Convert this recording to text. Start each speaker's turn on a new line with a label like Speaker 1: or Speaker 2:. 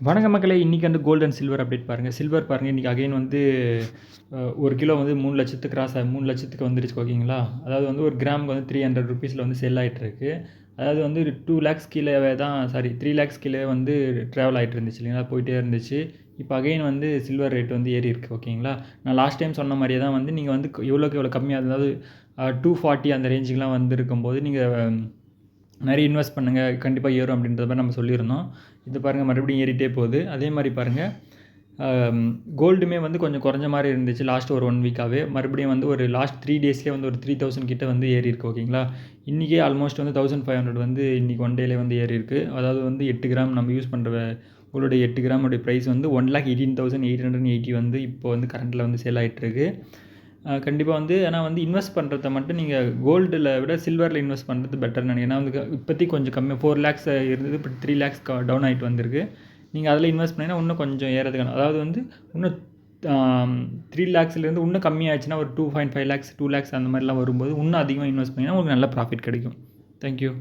Speaker 1: வணக்க மக்களே, இன்றைக்கி வந்து கோல்டு அண்ட் சில்வர் அப்டேட் பாருங்கள். சில்வர் பாருங்கள், இன்றைக்கி அகைன் வந்து 1 கிலோ வந்து 3 லட்சத்துக்கு கிராஸ் 3 லட்சத்துக்கு வந்துருச்சு. ஓகேங்களா? அதாவது வந்து ஒரு கிராமுக்கு வந்து 300 ருபீஸில் வந்து செல் ஆகிட்டுருக்கு. அதாவது வந்து 2 லேக்ஸ் கீழே தான் 3 லேக்ஸ் கீழே வந்து ட்ராவல் ஆகிட்டு இருந்துச்சு இல்லைங்களா, போயிட்டே இருந்துச்சு. இப்போ அகைன் வந்து சில்வர் ரேட் வந்து ஏறி இருக்குது. ஓகேங்களா? நான் லாஸ்ட் டைம் சொன்ன மாதிரியே தான் வந்து நீங்கள் வந்து எவ்வளோக்கு எவ்வளோ கம்மியாக, அதாவது 240 அந்த ரேஞ்சுக்கெலாம் வந்து இருக்கும்போது நீங்கள் நிறைய இன்வெஸ்ட் பண்ணுங்கள், கண்டிப்பாக ஏறும் அப்படின்ற மாதிரி நம்ம சொல்லியிருந்தோம். இது பாருங்கள், மறுபடியும் ஏறிட்டே போகுது. அதே மாதிரி பாருங்கள், கோல்டுமே வந்து கொஞ்சம் குறைஞ்ச மாதிரி இருந்துச்சு லாஸ்ட் ஒரு 1 வீக்காகவே. மறுபடியும் வந்து ஒரு லாஸ்ட் 3 டேஸ்லேயே வந்து ஒரு 3000 கிட்ட வந்து ஏறி இருக்குது. ஓகேங்களா? இன்றைக்கே ஆல்மோஸ்ட் வந்து 1500 வந்து இன்றைக்கி 1 டேலே வந்து ஏறி இருக்குது. அதாவது வந்து 8 கிராம் நம்ம யூஸ் பண்ணுற உங்களுடைய 8 கிராமுடைய ப்ரைஸ் வந்து 1,18,880 வந்து இப்போ வந்து கரண்ட்டில் வந்து சேல் ஆகிட்டுருக்கு. கண்டிப்பாக வந்து ஏன்னா வந்து இன்வெஸ்ட் பண்ணுறத மட்டும் நீங்கள் கோல்டில் விட சில்வரில் இன்வெஸ்ட் பண்ணுறது பெட்டர்னு நினைக்கிறேன். ஏன்னா வந்து இப்போதைக்கு கொஞ்சம் கம்மியாக 4 லேக்ஸ் இருந்தது, இப்போ 3 லேக்ஸ் டவுன் ஆகிட்டு வந்திருக்கு. நீங்கள் அதில் இன்வெஸ்ட் பண்ணிங்கன்னா இன்னும் கொஞ்சம் ஏறதுக்கான, அதாவது வந்து இன்னும் 3 லேக்ஸ்லேருந்து இன்னும் கம்மியாகிடுச்சுன்னா ஒரு 2.5 லேக்ஸ் 2 லேக்ஸ் அந்த மாதிரிலாம் வரும்போது இன்னும் அதிகமாக இன்வெஸ்ட் பண்ணிங்கன்னா உங்களுக்கு நல்ல ப்ராஃபிட் கிடைக்கும். தேங்க்யூ.